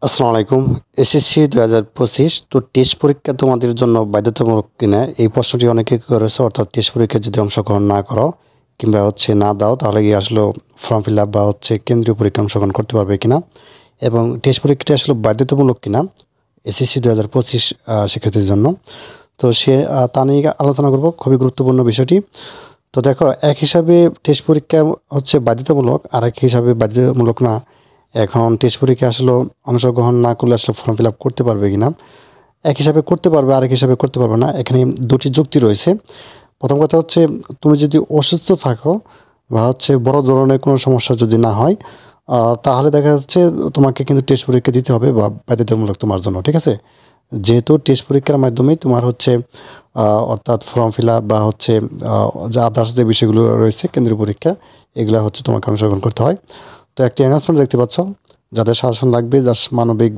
আসসালামু আলাইকুম। এসএসসি ২০২৫ তো টেস্ট পরীক্ষা তোমাদের জন্য বাধ্যতামূলক কিনা এই প্রশ্নটি অনেকে করেছে। অর্থাৎ টেস্ট পরীক্ষায় যদি অংশগ্রহণ না করো কিংবা না দাও তাহলে কি আসলে ফর্ম ফিল আপ বা কেন্দ্রীয় পরীক্ষায় অংশগ্রহণ করতে পারবে কিনা এবং টেস্ট পরীক্ষাটি আসলে বাধ্যতামূলক কিনা এসএসসি ২০২৫ শিক্ষার্থীদের জন্য। তো তা নিয়ে আলোচনা করব, খুবই গুরুত্বপূর্ণ বিষয়টি। তো দেখো, এক হিসাবে টেস্ট পরীক্ষা বাধ্যতামূলক, আর এক হিসাবে বাধ্যতামূলক না। এখন টেস্ট পরীক্ষায় আসলে অংশগ্রহণ না করলে আসলে ফর্ম ফিল আপ করতে পারবে কিনা, এক হিসাবে করতে পারবে, আরেক হিসাবে করতে পারবে না। এখানে দুটি যুক্তি রয়েছে। প্রথম কথা হচ্ছে, তুমি যদি অসুস্থ থাকো বা বড় ধরনের কোনো সমস্যা যদি না হয়, তাহলে দেখা যাচ্ছে তোমাকে কিন্তু টেস্ট পরীক্ষা দিতে হবে বা বাধ্যতামূলক তোমার জন্য, ঠিক আছে। যেহেতু টেস্ট পরীক্ষার মাধ্যমেই তোমার অর্থাৎ ফর্ম ফিল আপ বা যে আদার্স যে বিষয়গুলো রয়েছে কেন্দ্রীয় পরীক্ষা, এগুলো তোমাকে অংশগ্রহণ করতে হয়। তো একটি অ্যানাউন্সমেন্ট দেখতে পাচ্ছ, যাদের সাজেশন লাগবে, জাস্ট মানবিক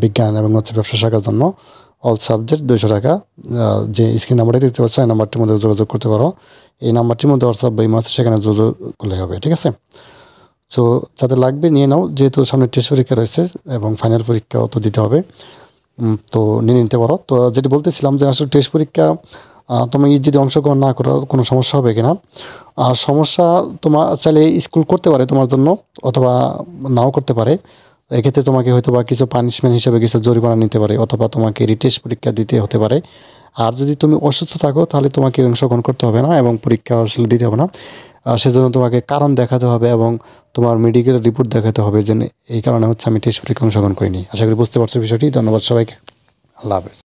বিজ্ঞান এবং ব্যবসা শাখার জন্য অল সাবজেক্ট 200 টাকা। যে স্ক্রিন নাম্বারটি দেখতে পাচ্ছ, এই নাম্বারটির মধ্যে যোগাযোগ করতে পারো। এই নাম্বারটির মধ্যে হোয়াটসঅ্যাপ বা ইমো আছে, সেখানে যোগাযোগ করলে হবে, ঠিক আছে। সো যাদের লাগবে নিয়ে নাও, যেহেতু সামনে টেস্ট পরীক্ষা রয়েছে এবং ফাইনাল পরীক্ষাও তো দিতে হবে। তো নিয়ে নিতে পারো। তো যেটি বলতেছিলাম যে আসলে টেস্ট পরীক্ষা তুমি যদি অংশগ্রহণ না করো কোনো সমস্যা হবে কিনা। সমস্যা তোমার চাইলে স্কুল করতে পারে তোমার জন্য, অথবা নাও করতে পারে। এক্ষেত্রে তোমাকে হয়তো বা কিছু পানিশমেন্ট হিসেবে কিছু জরিমানা নিতে পারে, অথবা তোমাকে রিটেস্ট পরীক্ষা দিতে হতে পারে। আর যদি তুমি অসুস্থ থাকো তাহলে তোমাকে অংশগ্রহণ করতে হবে না এবং পরীক্ষা আসলে দিতে হবে না। সেজন্য তোমাকে কারণ দেখাতে হবে এবং তোমার মেডিকেল রিপোর্ট দেখাতে হবে যে এই কারণে আমি টেস্ট পরীক্ষা অংশগ্রহণ করিনি। আশা করি বুঝতে পারছো বিষয়টি। ধন্যবাদ সবাইকে। আল্লাহ হাফেজ।